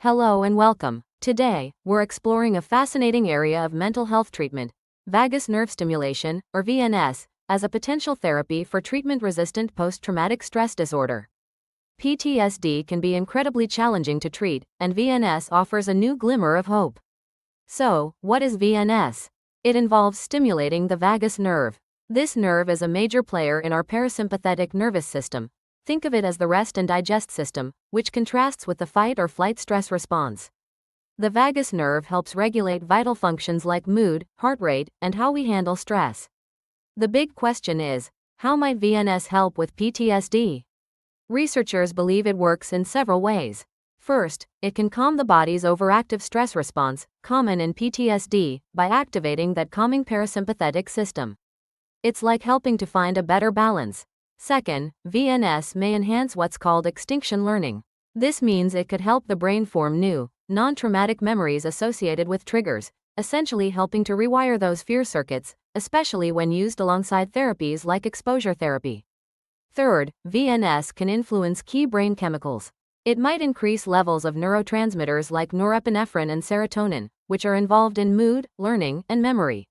Hello and welcome. Today, we're exploring a fascinating area of mental health treatment, vagus nerve stimulation, or VNS, as a potential therapy for treatment-resistant post-traumatic stress disorder. PTSD can be incredibly challenging to treat, and VNS offers a new glimmer of hope. So, what is VNS? It involves stimulating the vagus nerve. This nerve is a major player in our parasympathetic nervous system. Think of it as the rest and digest system, which contrasts with the fight or flight stress response. The vagus nerve helps regulate vital functions like mood, heart rate, and how we handle stress. The big question is, how might VNS help with PTSD? Researchers believe it works in several ways. First, it can calm the body's overactive stress response, common in PTSD, by activating that calming parasympathetic system. It's like helping to find a better balance. Second, VNS may enhance what's called extinction learning. This means it could help the brain form new, non-traumatic memories associated with triggers, essentially helping to rewire those fear circuits, especially when used alongside therapies like exposure therapy. Third, VNS can influence key brain chemicals. It might increase levels of neurotransmitters like norepinephrine and serotonin, which are involved in mood, learning, and memory.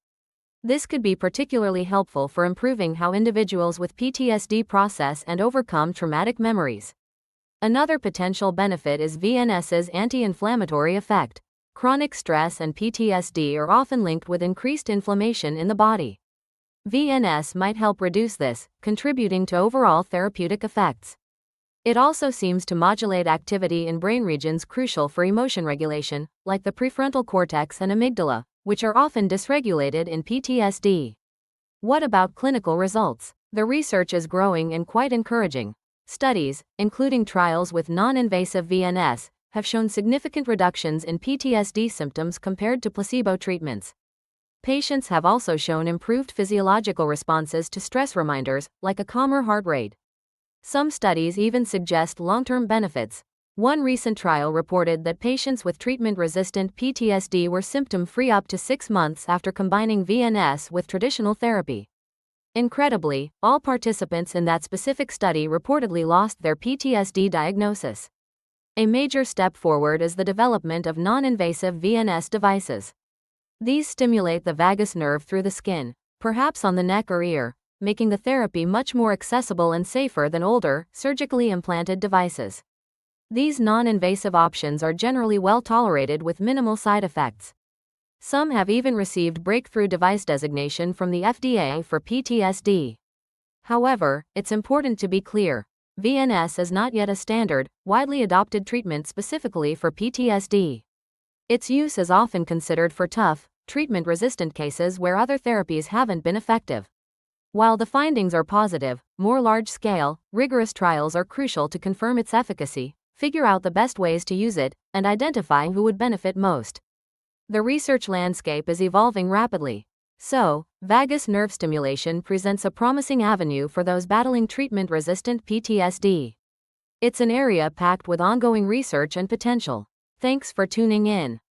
This could be particularly helpful for improving how individuals with PTSD process and overcome traumatic memories. Another potential benefit is VNS's anti-inflammatory effect. Chronic stress and PTSD are often linked with increased inflammation in the body. VNS might help reduce this, contributing to overall therapeutic effects. It also seems to modulate activity in brain regions crucial for emotion regulation, like the prefrontal cortex and amygdala, which are often dysregulated in PTSD. What about clinical results? The research is growing and quite encouraging. Studies, including trials with non-invasive VNS, have shown significant reductions in PTSD symptoms compared to placebo treatments. Patients have also shown improved physiological responses to stress reminders, like a calmer heart rate. Some studies even suggest long-term benefits. One recent trial reported that patients with treatment-resistant PTSD were symptom-free up to 6 months after combining VNS with traditional therapy. Incredibly, all participants in that specific study reportedly lost their PTSD diagnosis. A major step forward is the development of non-invasive VNS devices. These stimulate the vagus nerve through the skin, perhaps on the neck or ear, making the therapy much more accessible and safer than older, surgically implanted devices. These non-invasive options are generally well tolerated with minimal side effects. Some have even received breakthrough device designation from the FDA for PTSD. However, it's important to be clear, VNS is not yet a standard, widely adopted treatment specifically for PTSD. Its use is often considered for tough, treatment-resistant cases where other therapies haven't been effective. While the findings are positive, more large-scale, rigorous trials are crucial to confirm its efficacy, figure out the best ways to use it, and identify who would benefit most. The research landscape is evolving rapidly. So, vagus nerve stimulation presents a promising avenue for those battling treatment-resistant PTSD. It's an area packed with ongoing research and potential. Thanks for tuning in.